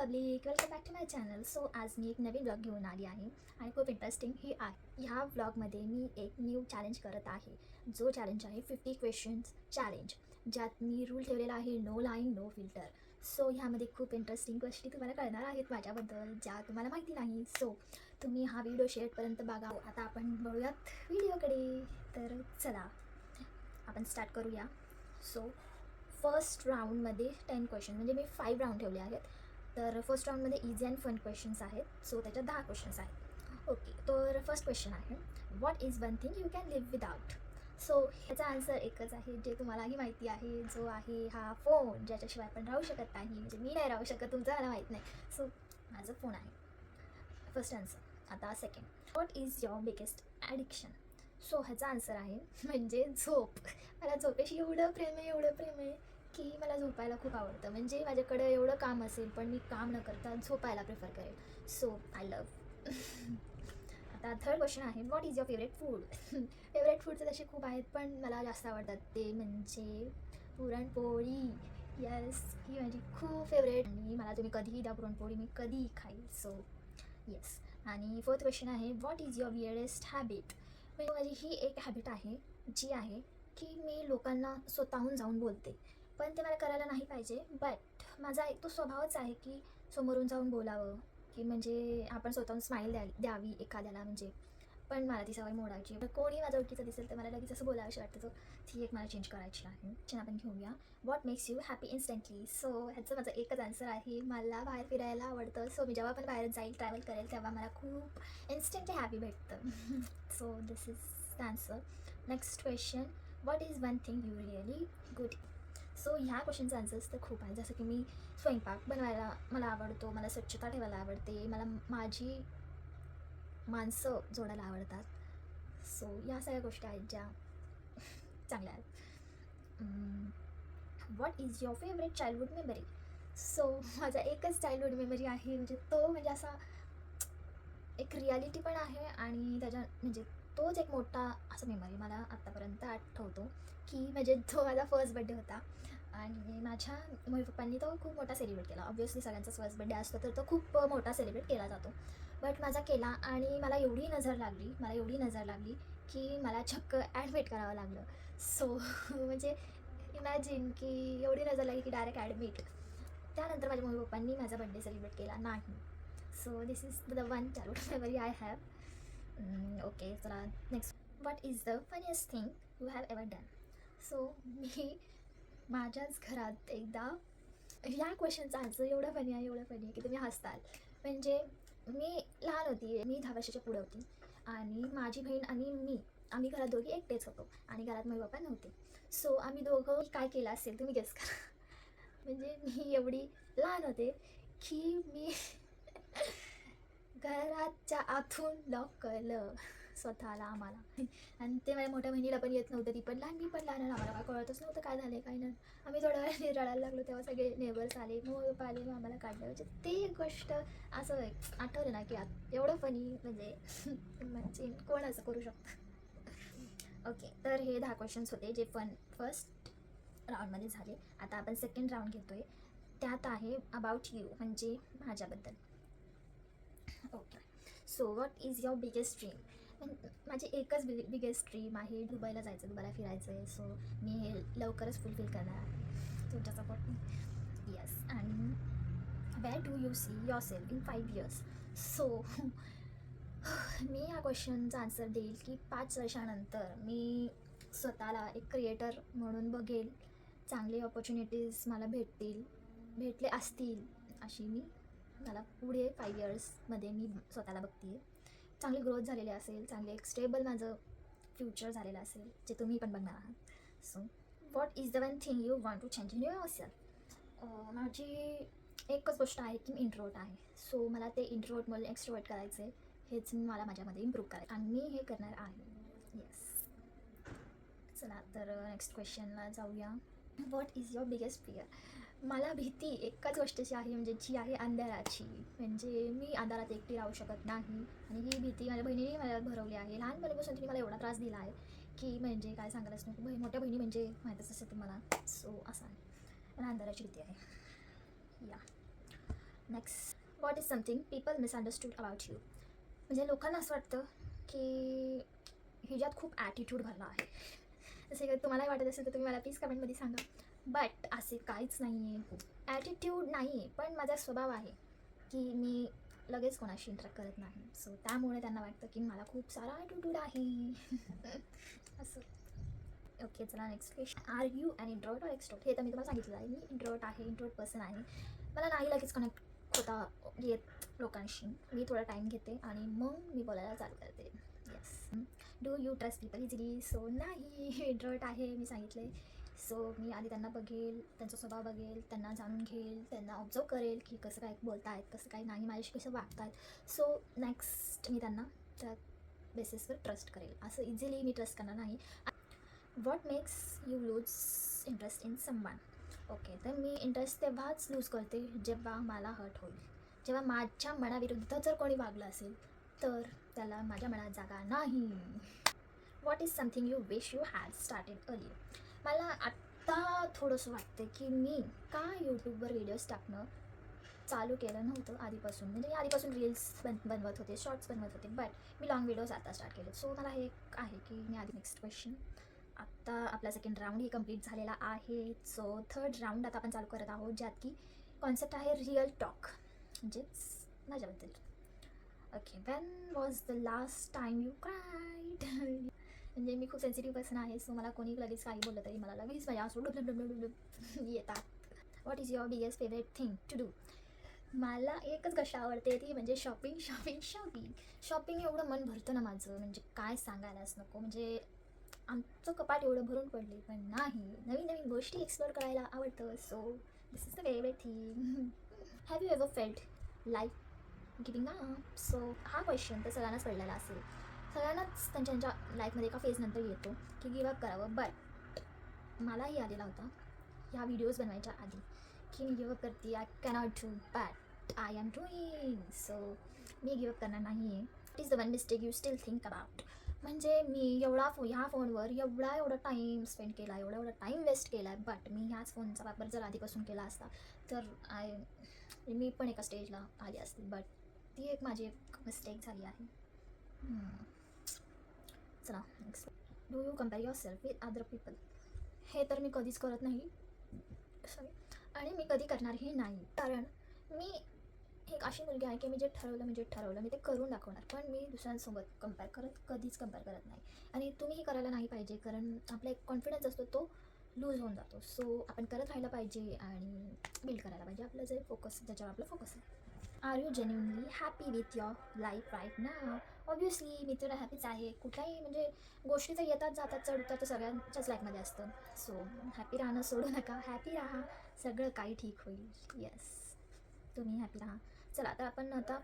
Public, welcome back to my channel. So आज मी एक नवीन ब्लॉग घेऊन आली आहे आणि खूप इंटरेस्टिंग ही आहे. ह्या ब्लॉगमध्ये मी एक न्यू चॅलेंज करत आहे, जो चॅलेंज आहे 50 क्वेश्चन्स चॅलेंज, ज्यात मी रूल ठेवलेला आहे no lying no filter. So ह्यामध्ये खूप इंटरेस्टिंग गोष्टी तुम्हाला कळणार आहेत माझ्याबद्दल, ज्या तुम्हाला माहिती नाही. सो तुम्ही हा व्हिडिओ शेवटपर्यंत बघा. आता आपण बघूयात व्हिडिओकडे. तर चला आपण स्टार्ट करूया. सो फर्स्ट राऊंडमध्ये 10 क्वेश्चन, म्हणजे मी 5 राऊंड ठेवले आहेत. तर फर्स्ट राऊंडमध्ये इझी अँड फन क्वेश्चन्स आहेत. सो त्याच्यात 10 क्वेश्चन्स आहेत. ओके, तर फर्स्ट क्वेश्चन आहे, what is one thing you can live without. So ह्याचा आन्सर एकच आहे, जे तुम्हालाही माहिती आहे, जो आहे हा फोन, ज्याच्याशिवाय आपण राहू शकत नाही. म्हणजे मी नाही राहू शकत, तुमचं मला माहीत नाही. सो माझा फोन आहे फर्स्ट आन्सर. आता second, what is your biggest addiction. So ह्याचा आन्सर आहे म्हणजे झोप. मला झोपेशी एवढं प्रेम आहे की मला झोपायला खूप आवडतं. म्हणजे माझ्याकडे एवढं काम असेल पण मी काम न करता झोपायला प्रिफर करेल. So I love. आता थर्ड क्वेश्चन आहे, what is your favourite food. Favourite फूडचे तसे खूप आहेत, पण मला जास्त आवडतात ते म्हणजे पुरणपोळी. येस, ही माझी खूप फेवरेट आणि मला तुम्ही कधीही द्या पुरणपोळी, मी कधीही खाईल. So yes. आणि फोर्थ क्वेश्चन आहे, what is your weirdest habit. म्हणजे माझी ही एक हॅबिट आहे, जी आहे की मी लोकांना स्वतःहून जाऊन बोलते. पण ते मला करायला नाही पाहिजे, बट माझा एक तो स्वभावच आहे की समोरून जाऊन बोलावं, की म्हणजे आपण स्वतःहून स्माईल द्यावी एखाद्याला. म्हणजे पण मला ती सवय मोडायची. तर कोणी माझ्या ओळखीचं दिसेल तर मला लगेच असं बोलावंशी वाटतं. तो ती एक मला चेंज करायची आहे. चला आपण घेऊया, what makes you happy instantly. So ह्याचं माझं एकच आन्सर आहे, मला बाहेर फिरायला आवडतं. सो मी जेव्हा पण बाहेर जाईल, ट्रॅव्हल करेल, तेव्हा मला खूप इन्स्टंटली हॅपी भेटतं. So this is the answer. Next question, what is one thing you really good. So ह्या क्वेश्चनचं आन्सर्स तर खूप आहे. जसं की मी स्वयंपाक बनवायला मला आवडतो, मला स्वच्छता ठेवायला आवडते, मला माझी माणसं जोडायला आवडतात. सो या सगळ्या गोष्टी आहेत ज्या चांगल्या आहेत. What is your favourite childhood memory. So माझा एकच चाइल्डहूड मेमरी आहे, म्हणजे तो म्हणजे असा एक रियालिटी पण आहे आणि त्याच्या म्हणजे तोच एक मोठा असा मेमरी मला आत्तापर्यंत आठवतो, की म्हणजे तो माझा फर्स्ट बड्डे होता आणि माझ्या मम्मी पप्पांनी तो खूप मोठा सेलिब्रेट केला. ऑब्व्हियसली सगळ्यांचा फर्स्ट बड्डे असतो तर तो खूप मोठा सेलिब्रेट केला जातो, बट माझा केला आणि मला एवढी नजर लागली की मला चक्क ॲडमिट करावं लागलं. सो म्हणजे इमॅजिन की एवढी नजर लागली की डायरेक्ट ॲडमिट. त्यानंतर माझ्या मम्मी पप्पांनी माझा बड्डे सेलिब्रेट केला नाही. So this is the one childhood memory I have. Okay, चला next, what is the funniest thing you have ever done. So मी माझ्याच घरात एकदा, ह्या क्वेश्चनचा आन्सर एवढं फनी आहे की तुम्ही हसताल. म्हणजे मी लहान होती, मी 10 वर्षाच्या पुढे होती आणि माझी बहीण आणि मी, आम्ही घरात दोघी एकटेच होतो आणि घरात मम्मी पप्पा नव्हते. सो आम्ही दोघं काय केलं असेल तुम्ही गेस करा. म्हणजे मी एवढी लहान होते की मी घराच्या आतून लॉक केलं स्वतःला आम्हाला. आणि ते माझ्या मोठ्या बहिणीला पण येत नव्हतं, ती पण लहान, मी पण लहान, आणि आम्हाला काय कळतच नव्हतं काय झालं काय नाही. आम्ही थोड्या वेळाने रडायला लागलो, तेव्हा सगळे नेबर्स आले, मग पप्पा आले, मग आम्हाला काढलं. म्हणजे ते एक गोष्ट असं आठवलं ना की एवढं फनी, म्हणजे म्हणजे कोण असं करू शकतं. ओके, तर हे 10 क्वेश्चन्स होते जे फर्स्ट राऊंडमध्ये झाले. आता आपण सेकंड राऊंड घेतोय, त्यात आहे अबाउट यू, म्हणजे माझ्याबद्दल. Okay, so what is your biggest dream. माझी एकच बिगेस्ट ड्रीम आहे, दुबईला जायचं, दुबईला फिरायचं आहे. सो मी हे लवकरच फुलफिल करणार आहे तुमच्या सपोर्टने. येस. आणि where do you see yourself in 5 years. So मी या क्वेश्चनचा आन्सर देईल की 5 वर्षानंतर मी स्वतःला एक क्रिएटर म्हणून बघेल. चांगले ऑपॉर्च्युनिटीज मला भेटले असतील अशी मला पुढे 5 yearsमध्ये मी स्वतःला बघते आहे. चांगली ग्रोथ झालेली असेल, चांगले एक स्टेबल माझं फ्युचर झालेलं असेल, जे तुम्ही पण बघणार आहात. So what is the one thing you want to change in yourself. माझी एकच गोष्ट आहे की मी इंट्रोवर्ट आहे. सो मला ते इंट्रोवर्टमध्ये एक्स्ट्रोवर्ट करायचं आहे, हेच मला माझ्यामध्ये इम्प्रूव्ह करायचं आणि मी हे करणार आहे. येस. चला तर नेक्स्ट क्वेश्चनला जाऊया, what is your biggest fear. मला भीती एकाच गोष्टीची आहे, म्हणजे जी आहे अंधाराची. म्हणजे मी अंधारात एकटी राहू शकत नाही आणि ही भीती माझ्या बहिणीने मला भरवली आहे. लहानपणीपासून तिने मला एवढा त्रास दिला आहे की म्हणजे काय सांगायलाच नको. मोठ्या बहिणी म्हणजे माहीतच असेल तुम्हाला. सो असं आहे, मला अंधाराची भीती आहे. या next, what is something people misunderstood about you. म्हणजे लोकांना असं वाटतं की हिच्यात खूप ॲटिट्यूड भरला आहे. जसे काही तुम्हालाही वाटत असेल तर तुम्ही मला प्लीज कमेंटमध्ये सांगा. बट असे काहीच नाही आहे. ॲटिट्यूड नाही आहे, पण माझा स्वभाव आहे की मी लगेच कोणाशी इंटरॅक्ट करत नाही. सो त्यामुळे त्यांना वाटतं की मला खूप सारा ॲटिट्यूड आहे. असं. ओके, चला next question. Are you an introvert or extrovert? हे तर मी तुम्हाला सांगितलं आहे, मी इंट्रोवर्ट आहे, इंट्रोवर्ट पर्सन आहे. मला नाही लगेच कनेक्ट होता येत लोकांशी. मी थोडा टाईम घेते आणि मग मी बोलायला चालू करते. Yes. Do you trust people easily? So नाही, इंट्रोवर्ट आहे मी सांगितले. सो मी आधी त्यांना बघेल, त्यांचा स्वभाव बघेल, त्यांना जाणून घेईल, त्यांना ऑब्झर्व करेल की कसं काय बोलत आहेत, कसं काय नाही, माझ्याशी कसं वागत आहेत. सो नेक्स्ट मी त्यांना त्या बेसिसवर ट्रस्ट करेल. असं इझिली मी ट्रस्ट करणार नाही. What makes you lose interest in someone? Okay, तर मी इंटरेस्ट तेव्हाच लूज करते जेव्हा मला हर्ट होईल. जेव्हा माझ्या मनाविरुद्ध जर कोणी वागलं असेल तर त्याला माझ्या मनात जागा नाही. What is something you wish you had started early? मला आत्ता थोडंसं वाटतं की मी का यूट्यूबवर व्हिडिओज टाकणं चालू केलं नव्हतं आधीपासून. म्हणजे मी आधीपासून रील्स बनवत होते, शॉर्ट्स बनवत होते, बट मी लाँग व्हिडिओज आता स्टार्ट केले. सो मला हे एक आहे की मी आधी नेक्स्ट क्वेश्चन. आत्ता आपला सेकंड राऊंडही कंप्लीट झालेला आहे. सो थर्ड राऊंड आता आपण चालू करत आहोत, ज्यात की कॉन्सेप्ट आहे रिअल टॉक, म्हणजेच माझ्याबद्दल. Okay, Wien was the last time you cried? म्हणजे मी खूप सेन्सिटिव्ह पर्सन आहे. सो मला कोणी लगेच काही बोललं तरी मला लगेच माझ्या असं येतात. What is your biggest favourite thing to do? मला एकच गोष्ट आवडते, ती म्हणजे शॉपिंग शॉपिंग शॉपिंग. शॉपिंग एवढं मन भरतं ना माझं, म्हणजे काय सांगायलाच नको. म्हणजे आमचं कपाट एवढं भरून पडले, पण नाही, नवीन नवीन गोष्टी एक्सप्लोअर करायला आवडतं. So this is the favourite thing. Have you ever felt life giving up? So हा क्वेश्चन तर सगळ्यांनाच पडलेला असेल. सगळ्यांनाच त्यांच्या लाईफमध्ये एका फेजनंतर येतो की गिव्ह अप करावं. बट मलाही आलेला होता ह्या व्हिडिओज बनवायच्या आधी की मी गिव्ह अप करते, I cannot do, but I am doing. So me give up करणार नाही आहे. It is the one mistake you steel think about? म्हणजे मी ह्या फोनवर एवढा टाईम स्पेंड केला, एवढा टाईम वेस्ट केला आहे, बट मी ह्याच फोनचा वापर जर आधीपासून केला असता तर मी पण एका स्टेजला आली असते. बट ती एक माझी एक मिस्टेक झाली आहे. चला next. Do you compare your self with other people? हे तर मी कधीच करत नाही, सॉरी, आणि मी कधी करणारही नाही. कारण मी एक अशी मुलगी आहे की मी जे ठरवलं मी ते करून दाखवणार. पण मी दुसऱ्यांसोबत कधीच कंपेअर करत नाही. आणि तुम्हीही करायला नाही पाहिजे, कारण आपला एक कॉन्फिडन्स असतो तो लूज होऊन जातो. सो आपण करत राहायला पाहिजे आणि बिल्ड करायला पाहिजे आपलं जे फोकस, ज्याच्यावर आपलं फोकस आहे. Are you genuinely happy with your life right now? Obviously मी तर हॅपीच आहे. कुठल्याही म्हणजे गोष्टी तर येतात जातात, चढ उतार तर सगळ्यांच्याच लाईफमध्ये असतं. सो हॅपी राहणं सोडू नका, हॅपी राहा, सगळं काही ठीक होईल. येस, तुम्ही हॅपी राहा. चला, तर आपण आता